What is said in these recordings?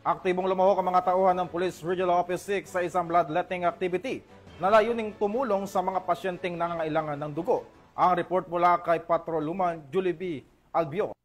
Aktibong lumahok ang mga tauhan ng Police Regional Office 6 sa isang bloodletting activity na layuning tumulong sa mga pasyenteng nangangailangan ng dugo. Ang report mula kay Patrolwoman Julie B. Albio.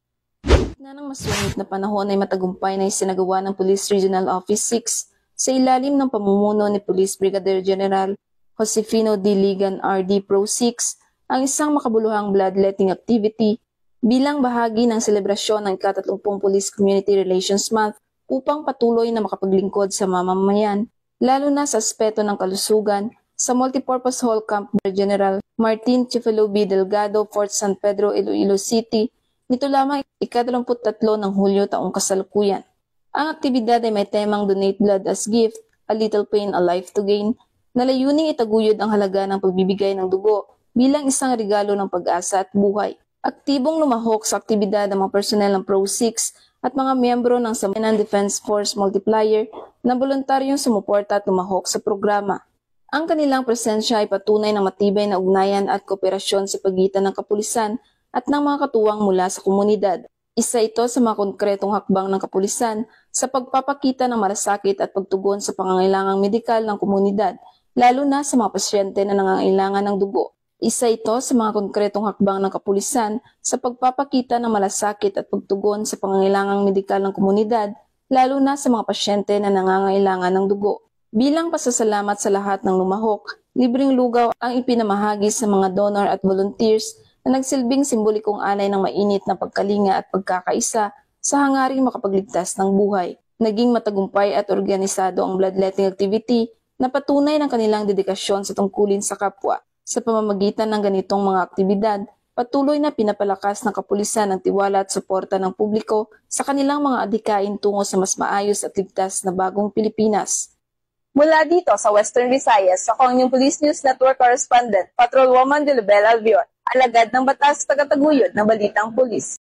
Na ng masungit na panahon ay matagumpay na isinagawa ng Police Regional Office 6 sa ilalim ng pamumuno ni Police Brigadier General Josefino D. Ligan RD Pro 6 ang isang makabuluhang bloodletting activity bilang bahagi ng selebrasyon ng ika-30 Police Community Relations Month upang patuloy na makapaglingkod sa mamamayan, lalo na sa aspeto ng kalusugan sa Multipurpose Hall Camp General Martin Chifelo B. Delgado, Fort San Pedro, Iloilo City, nito lamang ika-23 ng Hulyo taong kasalukuyan. Ang aktibidad ay may temang Donate Blood as Gift, A Little Pain, A Life to Gain, na layuning itaguyod ang halaga ng pagbibigay ng dugo bilang isang regalo ng pag-asa at buhay. Aktibong lumahok sa aktibidad ng mga personel ng Pro 6 at mga miyembro ng Sambayanan Defense Force Multiplier na voluntaryong sumuporta at lumahok sa programa. Ang kanilang presensya ay patunay ng matibay na ugnayan at kooperasyon sa pagitan ng kapulisan at ng mga katuwang mula sa komunidad. Isa ito sa mga konkretong hakbang ng kapulisan sa pagpapakita ng malasakit at pagtugon sa pangangailangang medikal ng komunidad, lalo na sa mga pasyente na nangangailangan ng dugo. Isa ito sa mga konkretong hakbang ng kapulisan sa pagpapakita ng malasakit at pagtugon sa pangangailangang medikal ng komunidad, lalo na sa mga pasyente na nangangailangan ng dugo. Bilang pasasalamat sa lahat ng lumahok, libreng lugaw ang ipinamahagi sa mga donor at volunteers na nagsilbing simbolikong alay ng mainit na pagkalinga at pagkakaisa sa hangaring makapagligtas ng buhay. Naging matagumpay at organisado ang bloodletting activity na patunay ng kanilang dedikasyon sa tungkulin sa kapwa. Sa pamamagitan ng ganitong mga aktibidad, patuloy na pinapalakas ng kapulisan ang tiwala at suporta ng publiko sa kanilang mga adhikain tungo sa mas maayos at ligtas na bagong Pilipinas. Mula dito sa Western Visayas, ako ang inyong Police News Network Correspondent, Patrolwoman Julie B. Albion, alagad ng batas tagataguyod ng Balitang Pulis.